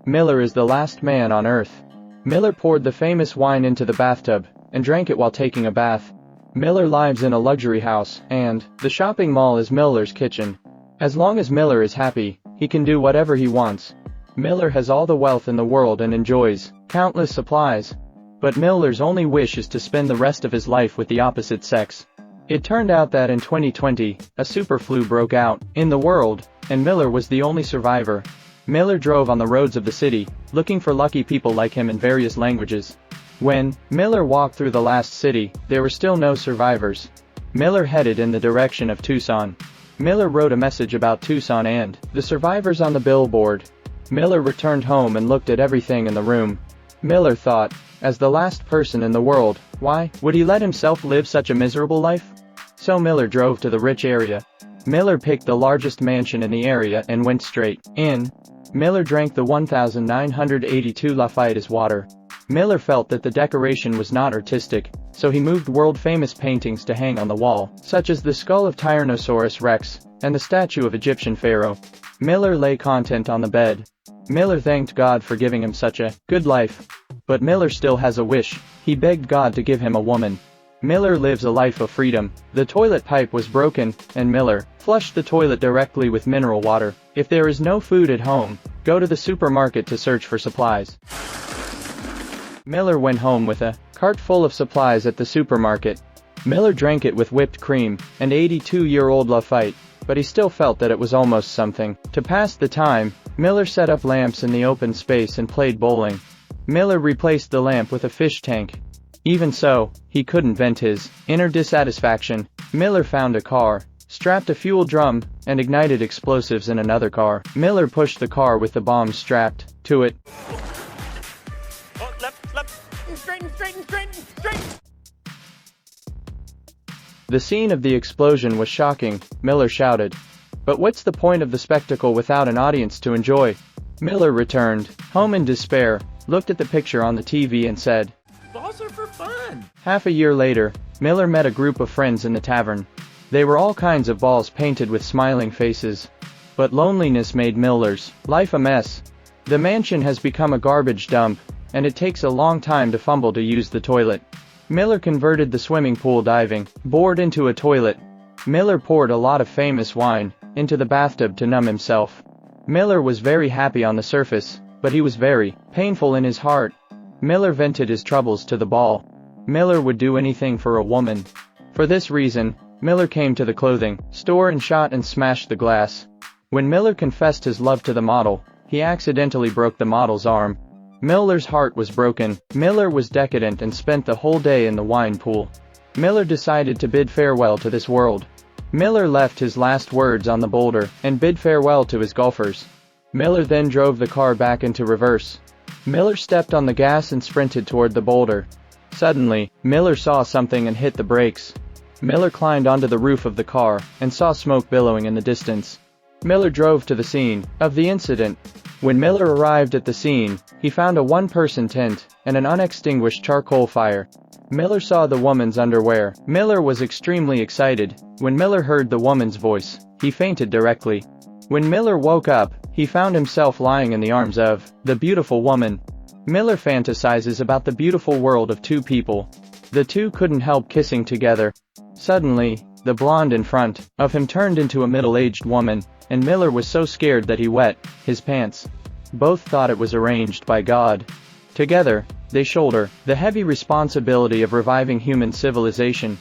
Miller is the last man on Earth. Miller poured the famous wine into the bathtub and drank it while taking a bath. Miller lives in a luxury house, and the shopping mall is Miller's kitchen. As long as Miller is happy, he can do whatever he wants. Miller has all the wealth in the world and enjoys countless supplies. But Miller's only wish is to spend the rest of his life with the opposite sex. It turned out that in 2020, a super flu broke out in the world, and Miller was the only survivor. Miller drove on the roads of the city, looking for lucky people like him in various languages. When Miller walked through the last city, there were still no survivors. Miller headed in the direction of Tucson. Miller wrote a message about Tucson and the survivors on the billboard. Miller returned home and looked at everything in the room. Miller thought, as the last person in the world, why would he let himself live such a miserable life? So Miller drove to the rich area. Miller picked the largest mansion in the area and went straight in. Miller drank the 1982 Lafite as water. Miller felt that the decoration was not artistic, so he moved world-famous paintings to hang on the wall, such as the skull of Tyrannosaurus Rex and the statue of Egyptian pharaoh. Miller lay content on the bed. Miller thanked God for giving him such a good life. But Miller still has a wish. He begged God to give him a woman. Miller lives a life of freedom. The toilet pipe was broken, and Miller flushed the toilet directly with mineral water. If there is no food at home, go to the supermarket to search for supplies. Miller went home with a cart full of supplies at the supermarket. Miller drank it with whipped cream and 82-year-old Lafite, but he still felt that it was almost something. To pass the time, Miller set up lamps in the open space and played bowling. Miller replaced the lamp with a fish tank. Even so, he couldn't vent his inner dissatisfaction. Miller found a car, strapped a fuel drum, and ignited explosives in another car. Miller pushed the car with the bombs strapped to it. Oh, left, straighten. The scene of the explosion was shocking, Miller shouted. But what's the point of the spectacle without an audience to enjoy? Miller returned home in despair, looked at the picture on the TV and said, Balls are for fun. Half a year later, Miller met a group of friends in the tavern. They were all kinds of balls painted with smiling faces. But loneliness made Miller's life a mess. The mansion has become a garbage dump, and it takes a long time to fumble to use the toilet. Miller converted the swimming pool diving board into a toilet. Miller poured a lot of famous wine into the bathtub to numb himself. Miller was very happy on the surface, but he was very painful in his heart. Miller vented his troubles to the ball. Miller would do anything for a woman. For this reason, Miller came to the clothing store and shot and smashed the glass. When Miller confessed his love to the model, he accidentally broke the model's arm. Miller's heart was broken. Miller was decadent and spent the whole day in the wine pool. Miller decided to bid farewell to this world. Miller left his last words on the boulder and bid farewell to his golfers. Miller then drove the car back into reverse. Miller stepped on the gas and sprinted toward the boulder. Suddenly, Miller saw something and hit the brakes. Miller climbed onto the roof of the car and saw smoke billowing in the distance. Miller drove to the scene of the incident. When Miller arrived at the scene, he found a one-person tent and an unextinguished charcoal fire. Miller saw the woman's underwear. Miller was extremely excited. When Miller heard the woman's voice, he fainted directly. When Miller woke up, he found himself lying in the arms of the beautiful woman. Miller fantasizes about the beautiful world of two people. The two couldn't help kissing together. Suddenly, the blonde in front of him turned into a middle-aged woman, and Miller was so scared that he wet his pants. Both thought it was arranged by God. Together, they shoulder the heavy responsibility of reviving human civilization.